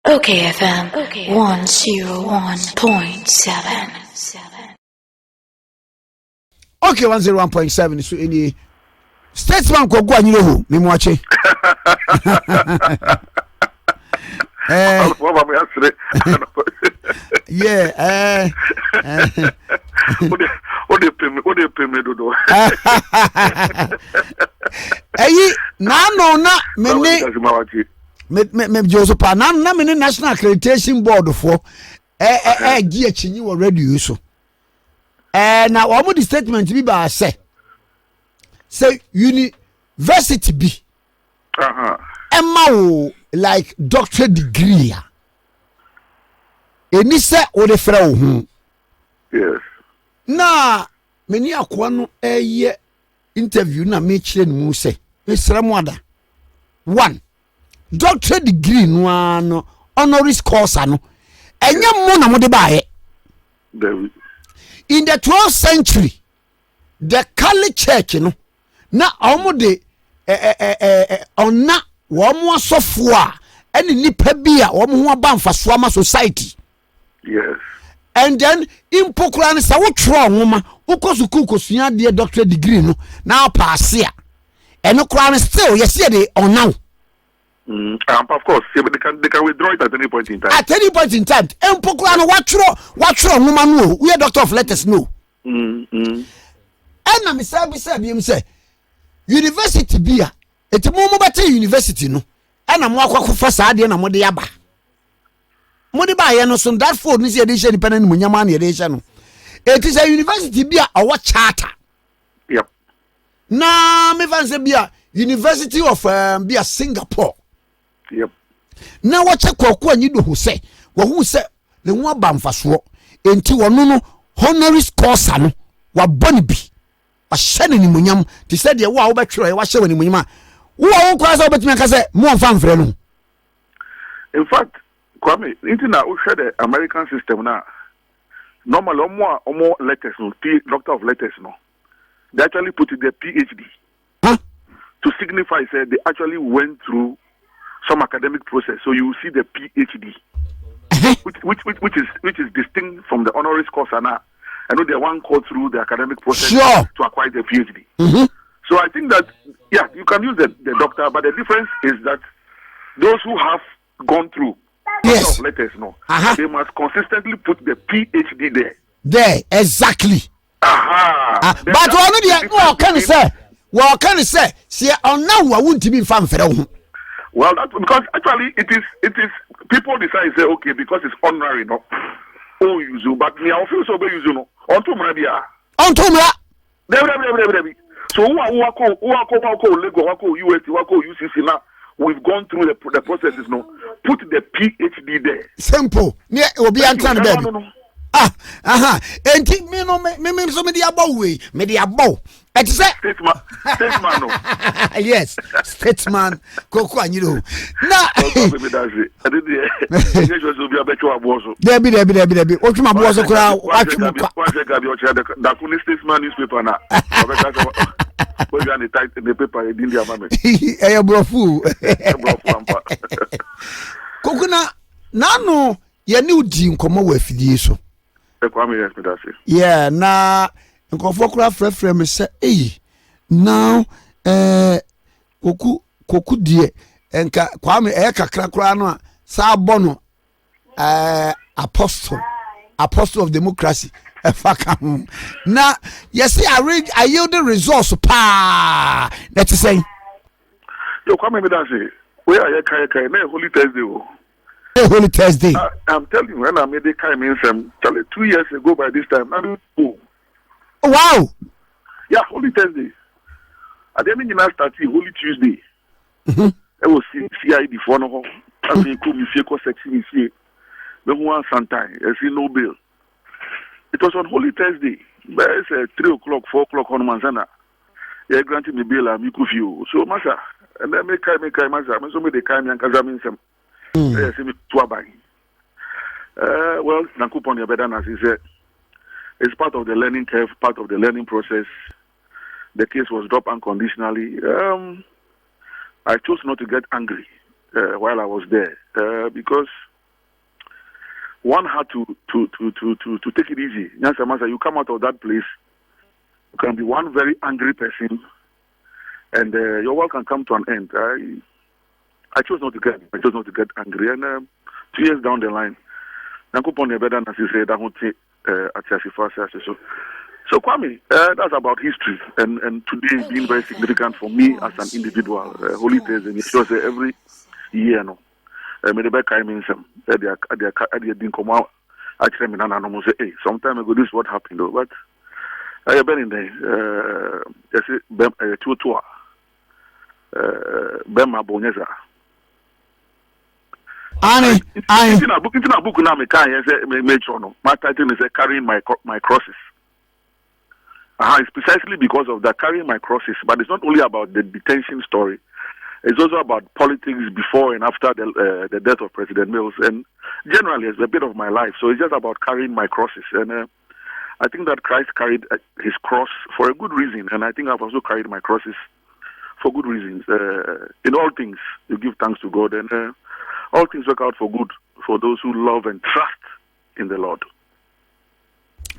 OKFM 101.7. Okay, 101.7 so any statesman Koku Anyidoho me moache. Yeah, What they pay me do. No, me Joseph na me National Accreditation Board for gi achinyi wo radio so. Na omo the statement bi ba say university bi. Emma wo like doctorate degree ya. Eni se o de fra wo hu. Yes. Na meni akwa no interview na me chire no mu say esra mu ada. 1 doctorate degree no ano honoris causa no enye mo na mo de baaye. In the 12th century the Catholic Church no na omo de onna wo mo asofo a ene nipa bi a wo mo ho aba mfaso ama society. Yes. And then impokura ne sa wo tro nwoma ukosu kukosua de doctorate degree no na pass ya eno kura ne still yes de onaw. Of course, they can withdraw it at any point in time. At any point in time, empokura no watro nwoma no we are doctor of letters no. And na me say bi say university bia etimo mo bete university no na mo akwakofa saa de na mo de yaba. Mo de ba ye no so that for ni say edition independent mo nyama na edition no. It is a university bia awo charter. Yep. Na me fan say bia University of bia Singapore. Yep. Na wache Koku Anyidoho say wo hu say ne ho aba mfaso enti wono no honoris causa no wa boni bi wa hyene ni munyam ti say de wo a wo betwere wa hye wani munyam a wo kwa say obetime ka say mo mfa mfre no. In fact, Kwame, into now we share the American system now. Normally, more letters no, doctor of letters no. They actually put it their PhD. Huh? To signify say they actually went through some academic process. So you see the PhD, which is distinct from the honoris causa now. I know they one go through the academic process to acquire the PhD. So I think that you can use the doctor, but the difference is that those who have gone through of letters they must consistently put the PhD there. There, exactly. But one can say see on now I won't be fan for. Well, that's because actually it is people decide say okay because it's honorary no. Oh you but me I feel so be you know. Onto mrabia. So who wako Lego wako UST wako UCC now we've gone through the processes no. Put the PhD there. Simple. Ne obi antan baby. Enti me so me dey abo we me dey abo et say statesman no. Yes, statesman Koku Anyidoho na baby that's it I did the just obi abecho aboso debi otuma aboso kura watwum kwa check abi o check da kuni statesman newspaper na we got the type in the paper in India mama eh brofu ampa Koku na no ye ni udi nkomo wa afidie so. Yeah, na nkofo kura frefre me say now Koku die enka Kwame kakra kura no sa bono apostle of democracy efaka na yes I yield the resource pa that is saying yo Kwame me that say we are kai na Holy Thursday Holy Thursday. I'm telling you, when I made the kind of 2 years ago by this time, I don't know. Oh, wow. Yeah, Holy Thursday. At the end of started Holy Tuesday. I was CID for no home. I mean, could be fake section here. The one sometime, I see no bill. It was on Holy Thursday. But it's 3 o'clock, 4 o'clock on Manzana. They granted me bill, I'm you. So, Massa, and then make Massa. I'm so many kind and Kazamin some. Well, Nakupon Yabedan, he said, it's part of the learning curve, part of the learning process. The case was dropped unconditionally. I chose not to get angry while I was there because one had to take it easy. You come out of that place, you can be one very angry person, and your work can come to an end. I chose not to get angry, and 2 years down the line, so Kwame, that's about history, and today being very significant for me as an individual. Holy Thursday, it shows every year, no. Some time ago, this is what happened, though. But I have been in there. Bema Boneza. I book now. My title is Carrying My Crosses. It's precisely because of that, carrying my crosses. But it's not only about the detention story. It's also about politics before and after the death of President Mills. And generally, it's a bit of my life. So it's just about carrying my crosses. And I think that Christ carried his cross for a good reason. And I think I've also carried my crosses for good reasons. In all things, you give thanks to God. And all things work out for good for those who love and trust in the Lord.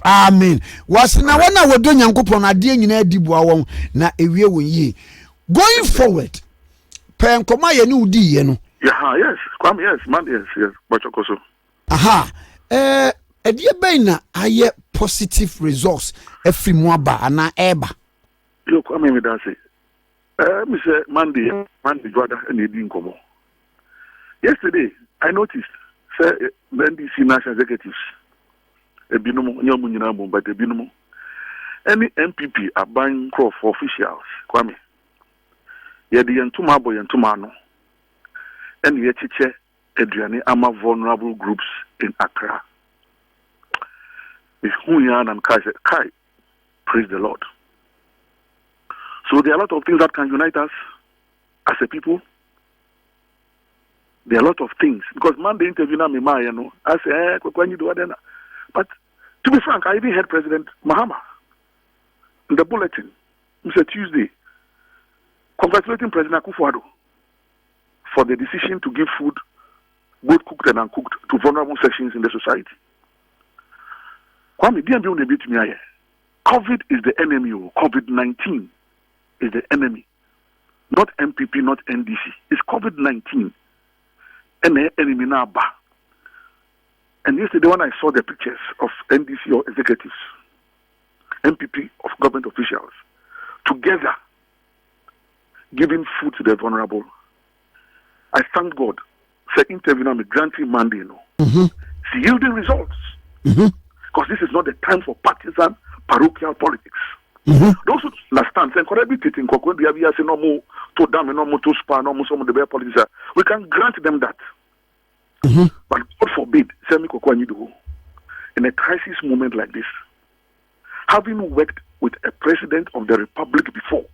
Amen. Was na wana wodo nyankopon ade nyina adibua won na ewie won yi. Going forward. Pen koma ye ni udi ye no. Yeah, yes. Kwame, yes, man, yes. Bachokoso. Aha. Edie ben na aye positive results every moaba ana eba. Yo Kwame me da say. Me say Monday Jwada and Edin Komo. Yesterday, I noticed say NDC national executives ebinumo nyamu nyina mo but ebinumo any MPP are buying crop for officials Kwame ye de yentuma abo yentuma no and ye chiche aduane ama vulnerable groups in Accra. If Hunyan and Kai praise the Lord. So there are a lot of things that can unite us as a people. There are a lot of things because Monday interview na me ma you know I say Koku Anyidoho. But to be frank, I even heard President Mahama in the bulletin, Mr. Tuesday, congratulating President Akufo-Addo for the decision to give food, both cooked and uncooked, to vulnerable sections in the society. Kwame, COVID is the enemy. COVID-19 is the enemy. Not MPP, not NDC. It's COVID-19. And the enemy now. And yesterday when I saw the pictures of NDC or executives, MPP of government officials, together giving food to the vulnerable, I thank God for interviewing me, granting Monday, it's yielding results. Because this is not the time for partisan, parochial politics. Those who understand, saying, no more to damn, no more to spar, no more some of the better politics, we can grant them that. But God forbid, Koku Anyidoho, in a crisis moment like this, having worked with a president of the republic before,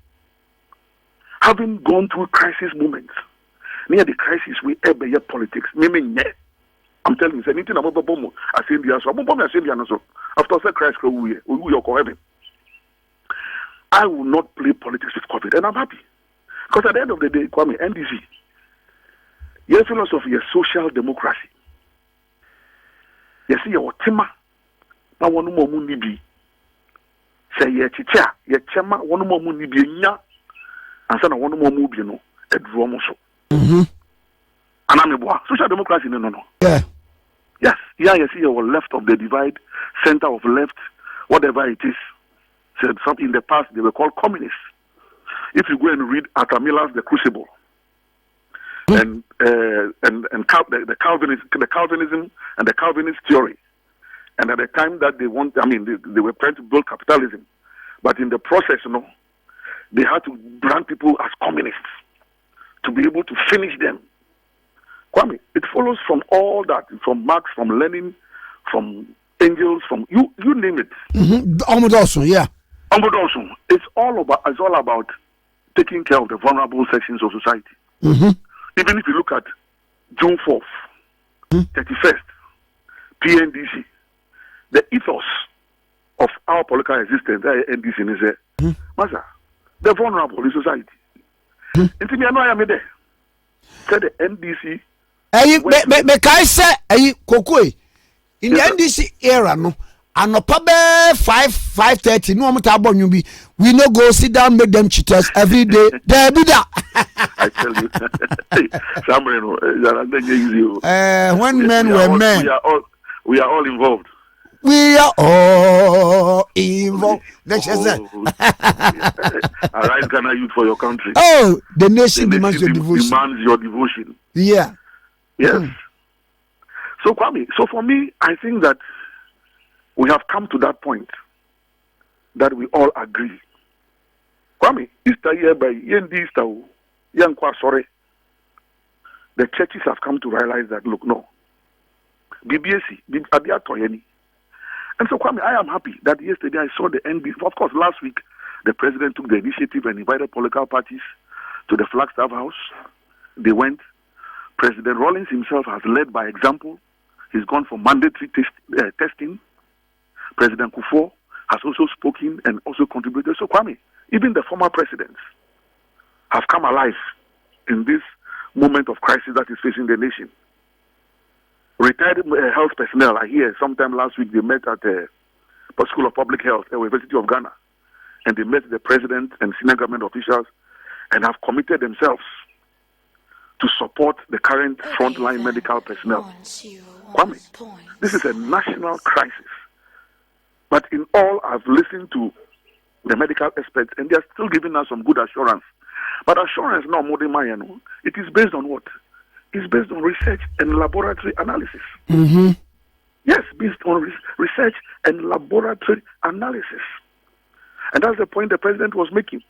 having gone through crisis moments, near the crisis we ever hear politics, I'm telling you, anything about Bomo, I say the answer. After the crisis, we are heaven. I will not play politics with COVID, and I'm happy. Because at the end of the day, Kwame, NDC, your philosophy is social democracy. You see, your tema, na one more munibi. Say, ye chicha, ye chema, one more munibi, nya, and son, one more movie, no, a dromoso. And I'm a social democracy, no. Yeah. Yes, yeah, you see, your left of the divide, center of left, whatever it is. Said some in the past, they were called communists. If you go and read Atamila's The Crucible, and the Calvinism and the Calvinist theory, and at the time that they were trying to build capitalism, but in the process, they had to brand people as communists to be able to finish them. Kwame, it follows from all that, from Marx, from Lenin, from Engels, from you name it. Omodosson, yeah. Omodosson. It's all about taking care of the vulnerable sections of society. Even if you look at June 4th, 31st, PNDC, the ethos of our political existence, NDC is the vulnerable in society. Until me, I know I am there. Say the NDC. Me kai say Koku in the NDC era, no, and no probably 5:30. No, we no go sit down, make them cheaters every day. There be that. I tell you, when men were men, we are all involved. We are all involved. Let's just say, arise, Ghana youth, for your country. Oh, the nation demands your devotion. Demands your devotion. Yeah. Yes. So, Kwame, so for me, I think that we have come to that point that we all agree. Kwame, Easter year by Easter, sorry. The churches have come to realize that, look, no. BBSC, Toyeni. And so, Kwame, I am happy that yesterday I saw the NBC. Of course, last week, the president took the initiative and invited political parties to the Flagstaff House. They went. President Rawlings himself has led by example. He's gone for mandatory testing. President Kufuor has also spoken and also contributed. So, Kwame, even the former presidents have come alive in this moment of crisis that is facing the nation. Retired health personnel, I hear sometime last week they met at the School of Public Health at the University of Ghana, and they met the president and senior government officials and have committed themselves to support the current frontline medical personnel. Kwame, this is a national crisis. But in all, I've listened to the medical experts, and they are still giving us some good assurance. But assurance now, it is based on what? It's based on research and laboratory analysis. Mm-hmm. Yes, based on research and laboratory analysis. And that's the point the president was making.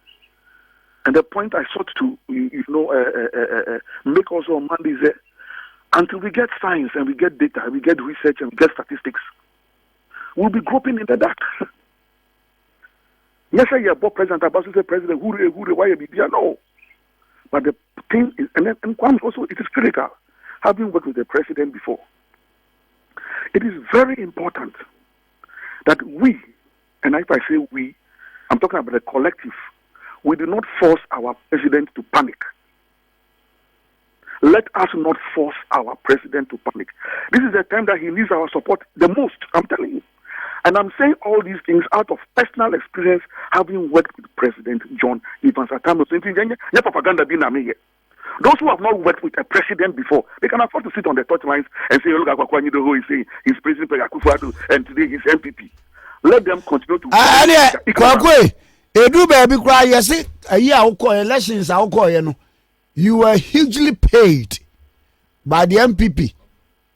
And the point I sought to, make also on Monday is that until we get science and we get data, we get research and we get statistics, we'll be groping in the dark. Yes, I hear President Abbas say, President, why you be there? No. But the thing is, and also it is critical, having worked with the president before, it is very important that we, and if I say we, I'm talking about the collective, we do not force our president to panic. Let us not force our president to panic. This is the time that he needs our support the most, I'm telling you. And I'm saying all these things out of personal experience, having worked with President John Evans at times. Propaganda being here. Those who have not worked with a president before, they can afford to sit on the touch lines and say, look at Koku Anyidoho is saying he's praising Akufo-Addo and today he's MPP. Let them continue to. Edu baby cry, yes, a year elections, you were hugely paid by the MPP.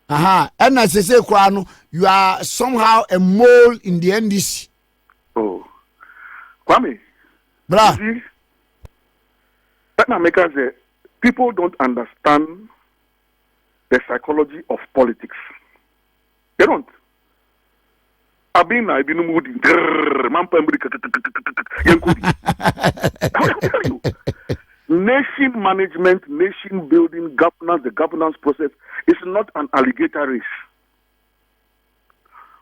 And as I say, Kwano, you are somehow a mole in the NDC. Oh, Kwame, bra. That make us say people don't understand the psychology of politics. They don't. I've been moody. I'm telling you. Nation management, nation building, governance, the governance process is not an alligator race.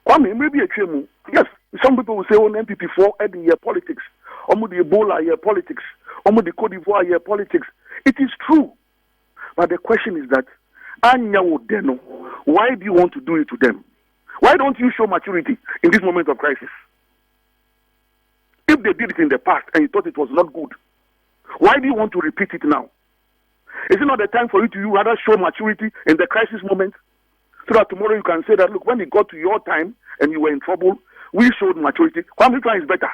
Kwame, maybe a chemu. Yes, some people will say, oh, MPP4 at the year politics. Omo the Ebola year politics. Omo the Cote d'Ivoire year politics. It is true. But the question is that, why do you want to do it to them? Why don't you show maturity in this moment of crisis? If they did it in the past and you thought it was not good, why do you want to repeat it now? Is it not the time for you to rather show maturity in the crisis moment? So that tomorrow you can say that, look, when it got to your time and you were in trouble, we showed maturity. Kwame is better.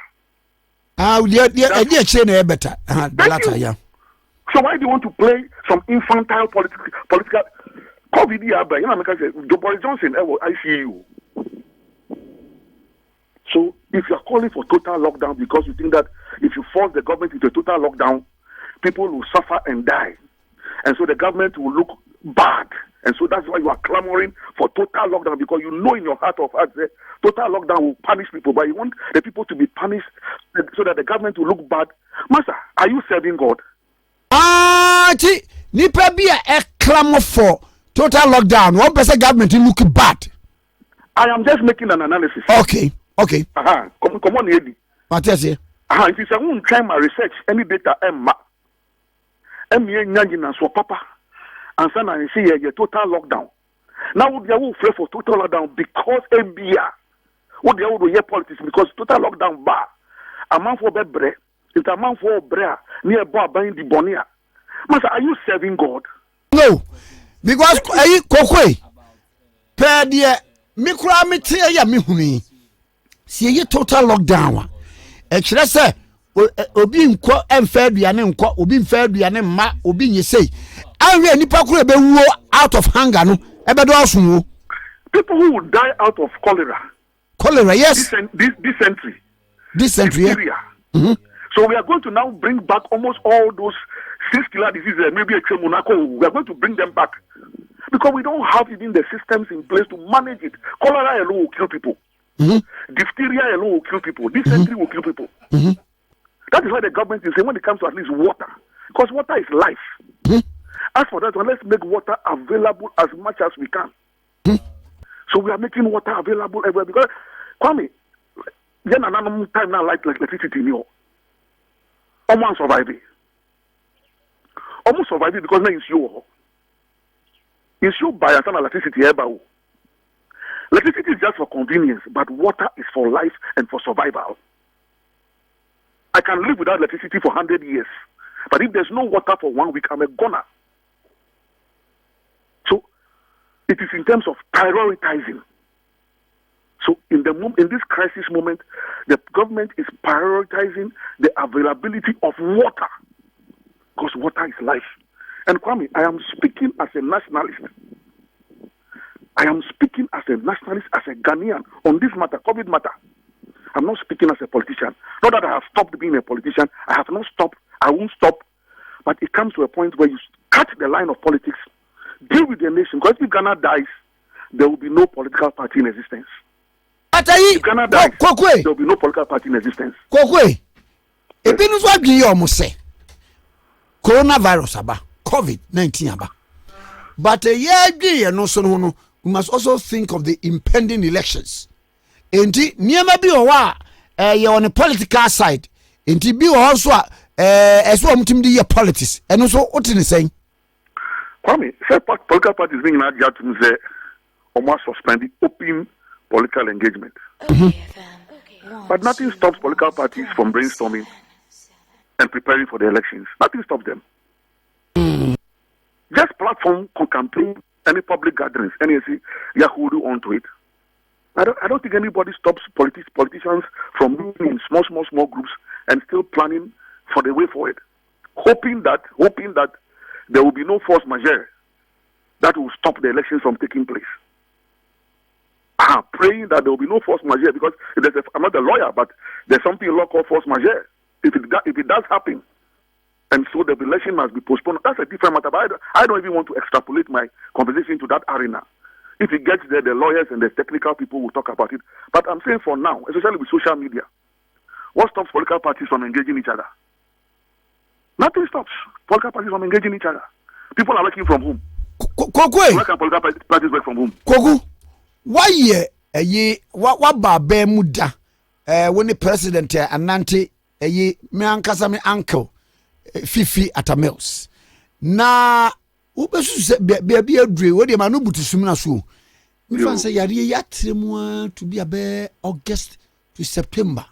Better. Yeah. So why do you want to play some infantile political COVID? You know, because Boris Johnson, I see you. So if you are calling for total lockdown because you think that if you force the government into a total lockdown, people will suffer and die. And so the government will look bad. And so that's why you are clamoring for total lockdown, because you know in your heart of hearts that total lockdown will punish people, but you want the people to be punished so that the government will look bad. Master, are you serving God? Nipa be a clamor for total lockdown. One person government will look bad. I am just making an analysis. Okay. Come on, Eddie. What is it? If you say, I won't try my research, any data, so papa, and son, I see a total lockdown. Now they will pray for total lockdown because MBA. What they will hear politics because total lockdown bar. A man for bebre. It's a man for brea near bar buying the bonia. Master, are you serving God? No, because Koku per dear mikra me tear ya me huni. See ye total lockdown. Actually, say obi nko emfa aduane nko obi mfa aduane ma obi nye say anwe nipa kura be wo out of hunger no e be do aso. People who would die out of cholera, yes, dysentery, yeah. So we are going to now bring back almost all those 6 killer diseases, maybe a Monaco. We are going to bring them back because we don't have even the systems in place to manage it. Cholera alone will kill people. Diphtheria alone will kill people. Dysentery will kill people. That is why the government is saying when it comes to at least water, because water is life. As for that one, let's make water available as much as we can. So we are making water available everywhere because, Kwame, then another time now like electricity in you. Almost surviving. Almost surviving because now it's you. It's you by a electricity. Electricity is just for convenience, but water is for life and for survival. I can live without electricity for 100 years, but if there's no water for 1 week, I'm a goner. So it is in terms of prioritizing. So in this crisis moment, the government is prioritizing the availability of water because water is life. And Kwame, I am speaking as a nationalist. I am speaking as a nationalist, as a Ghanaian on this matter, COVID matter. I'm not speaking as a politician. Not that I have stopped being a politician. I have not stopped. I won't stop. But it comes to a point where you cut the line of politics, deal with the nation. Because if Ghana dies, there will be no political party in existence. If Ghana dies, there will be no political party in existence. Koku, if you know you almost say coronavirus aba, COVID-19 aba, but a year no so no, we must also think of the impending elections. Enti niema bi owa ye on the political side enti bi also eso omtim di ye politics eno so otini sen Kwame say political parties being na dia tum say almost suspending open political engagement. But nothing stops political parties from brainstorming and preparing for the elections. Nothing stops them. Just platform campaign, any public gatherings, any Yahudu onto it. I don't think anybody stops politicians from moving in small groups and still planning for the way forward, hoping that there will be no force majeure that will stop the elections from taking place. Praying that there will be no force majeure because I'm not a lawyer, but there's something in law called force majeure. If it does happen, and so the election must be postponed, that's a different matter. But I don't even want to extrapolate my conversation to that arena. If it gets there, the lawyers and the technical people will talk about it. But I'm saying for now, especially with social media, what stops political parties from engaging each other? Nothing stops political parties from engaging each other. People are working from home. Koku, why can political parties work from home? Koku, why what babe muda when the president anante me ankasa me uncle Fifi at a mills. Na ubesu be adre we de ma no butusum na so we fan say yare yatremu to be a August to September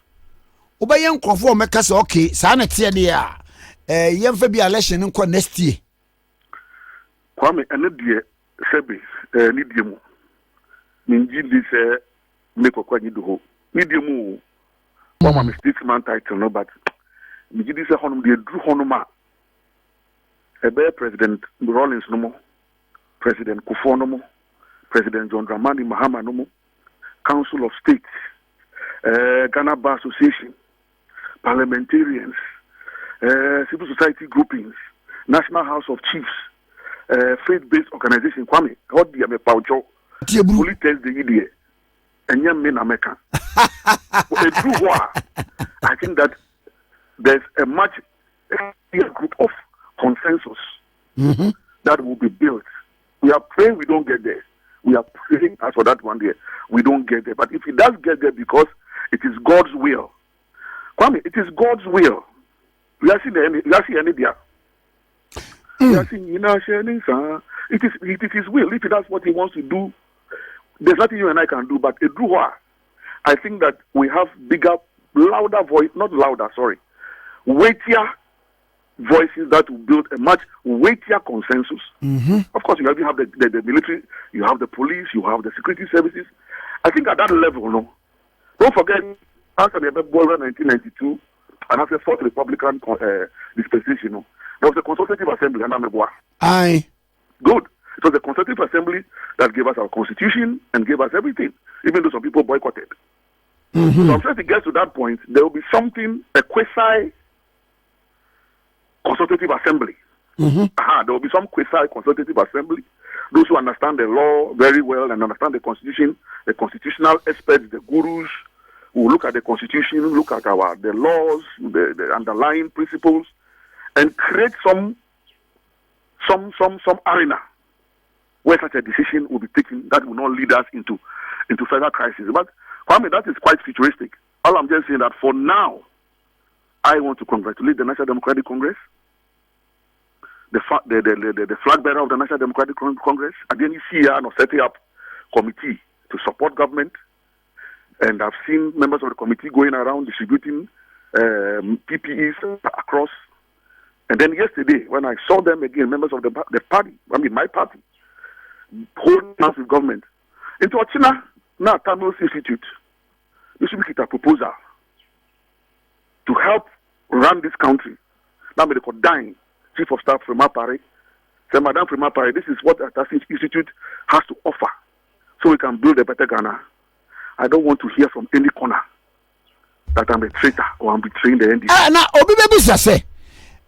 obaye nkofo meka say okay sa na tie de a yemfa bi election nko next year Kwame ene de sebe ni die mu minji di se me Koku Anyidoho ni die mu mama mistake man title no but minji di se honum de dru honuma President Rawlings no more, President Kufuor no more, President John Dramani Mahama no more, Council of State, Ghana Bar Association, parliamentarians, civil society groupings, National House of Chiefs, faith-based organization. Kwame, what do you have paucho? Politicizing, and young men American. I think that there's a much group of consensus that will be built. We are praying we don't get there. We are praying as for that one day. We don't get there. But if it does get there because it is God's will. Kwame, it is God's will. We are seeing any there. We are seeing It is his will. If that's what he wants to do, there's nothing you and I can do. But I think that we have bigger, louder voice, not louder, sorry, weightier voices that will build a much weightier consensus. Of course, you have the military, you have the police, you have the security services. I think at that level, no. Don't forget, after the Boer 1992, and after the fourth Republican dispensation, no, there was a consultative assembly. Aye. Good. It was the consultative assembly that gave us our constitution and gave us everything, even though some people boycotted. So I'm sure if it gets to that point, there will be something, a quasi-consultative assembly. There will be some quasi-consultative assembly. Those who understand the law very well and understand the constitution, the constitutional experts, the gurus, who look at the constitution, look at the laws, the underlying principles, and create some arena where such a decision will be taken that will not lead us into further crisis. But Kwame, that is quite futuristic. All I'm just saying that for now, I want to congratulate the National Democratic Congress, the flag bearer of the National Democratic Congress, and then you see setting up committee to support government. And I've seen members of the committee going around distributing PPEs across. And then yesterday, when I saw them again, members of the party, my party, holding hands with government, into Ochina, now Tamils Institute, this should be a proposal to help run this country. Now, they could dine, Chief of Staff from Mapare, say, Madam from Mapare, this is what that institute has to offer, so we can build a better Ghana. I don't want to hear from any corner that I'm a traitor or I'm betraying the NDC. Now, Obi Baby say,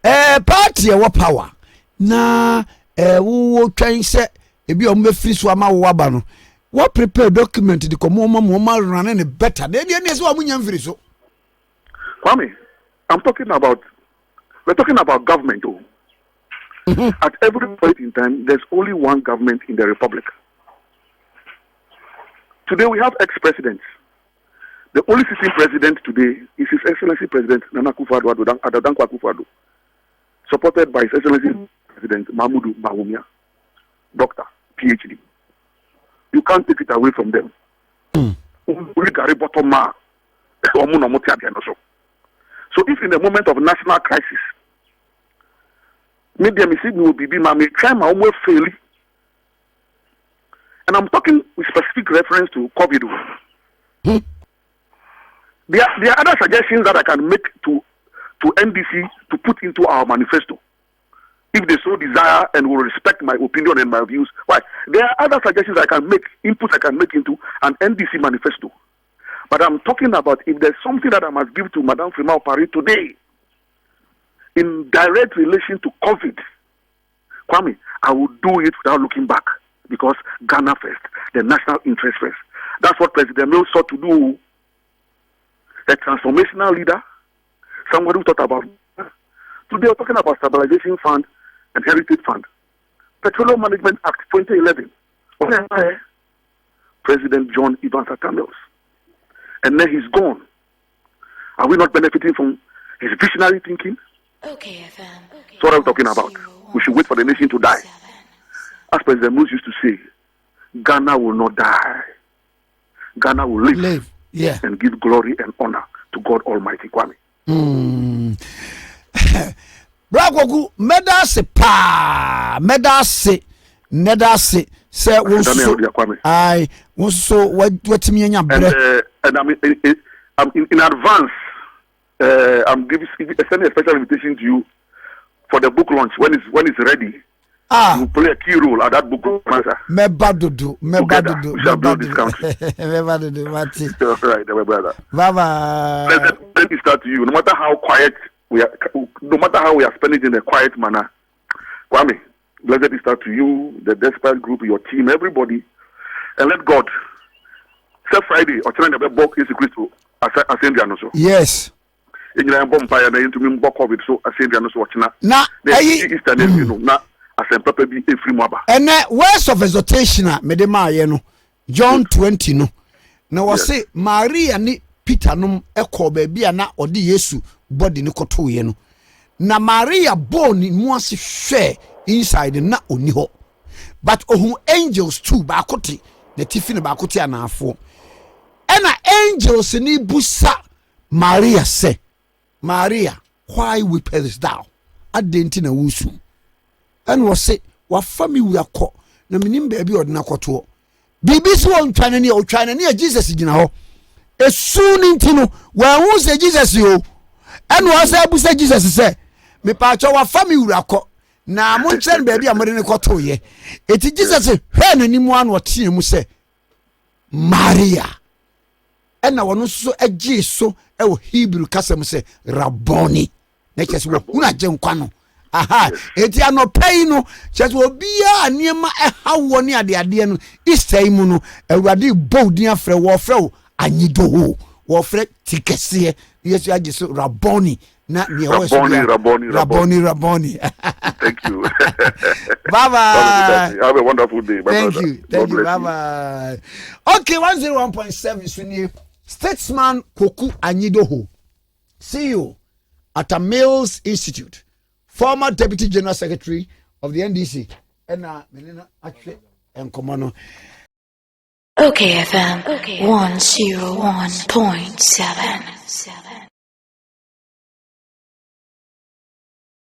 party wa power. Na wo twan say ebi o me free so ama wo aba no. What prepare document the komoma mo running better. Then the say wa munya free so. Kwame, we're talking about government though. At every point in time, there's only one government in the republic. Today we have ex-presidents. The only sitting president today is His Excellency President Nana Akufo-Addo, supported by His Excellency President Mahmoud Bawumia, Doctor, PhD. You can't take it away from them. So if in the moment of national crisis, maybe will be try my own fairly. And I'm talking with specific reference to COVID. There are other suggestions that I can make to NDC to put into our manifesto, if they so desire and will respect my opinion and my views. Why? There are other suggestions I can make, inputs I can make into an NDC manifesto. But I'm talking about if there's something that I must give to Madame Freeman Paris today in direct relation to COVID, Kwame, I will do it without looking back. Because Ghana first, the national interest first. That's what President Mills sought to do. A transformational leader, somebody who thought about. Today we're talking about Stabilization Fund and Heritage Fund. Petroleum Management Act 2011. President John Evans Atta Mills. And then he's gone. Are we not benefiting from his visionary thinking? Okayfm. That's what I'm talking about. We should wait for the nation to die. As President Moose used to say, Ghana will not die. Ghana will live. Yeah. And give glory and honor to God Almighty. Kwame. Koku, medase pa, medase, say wonso. I wonso what me nya bre. And I'm in advance. I'm sending a special invitation to you for the book launch when it's ready. You play a key role at that book. Mebadudu. We shall build this country. Mebadudu, Mati. Right, my brother. Baba. Let me start to you. No matter how quiet we are, no matter how we are spending it in a quiet manner, Kwame, let me start to you, the Despite group, your team, everybody, and let God. Say Friday, or trying to book is Christo. Yes. In your empire, they into me book of it. So I say, "I'm not watching that." Now, you know, now. And words of exhortation, Medema, John 20 no. Now I say Maria ni Peter num eko baby na odi Yesu body ni koto ye no. Na Maria born in muasi share inside na oni ho. but ohun angels too bakote na tifi ne bakote anafo ena angels ni busa Maria say Maria why weepest thou adenti na wusu en wo se wa fami wi akọ na menim ba bi odna kọto bibi so ontwane ne otwane ne Jesus gina ho esu ni ntino wa hu se Jesus yo en wo se busa Jesus say me pa cho wa fami wi akọ na mo nchen ba bi amode ne kọto ye eti Jesus hwe na nimu an wo tie mu se Maria ena wono so agye so e wo Hebrew kasam se Rabboni na kyese wo huna gye nkwa no aha eti anopai no kyese obia aniema hawo ne ade no Easter mu no awurade boldin afre wo frɛ Anyidoho wo frɛ tikese yesu agye so Rabboni na ne wo so Rabboni Thank you. Bye bye. Have a wonderful day. Thank you. Bye bye. Okay, 101.7 Swini. Statesman Koku Anyidoho, CEO at a Mills Institute, former Deputy General Secretary of the NDC, and actually and Komano. OKFM 101.7.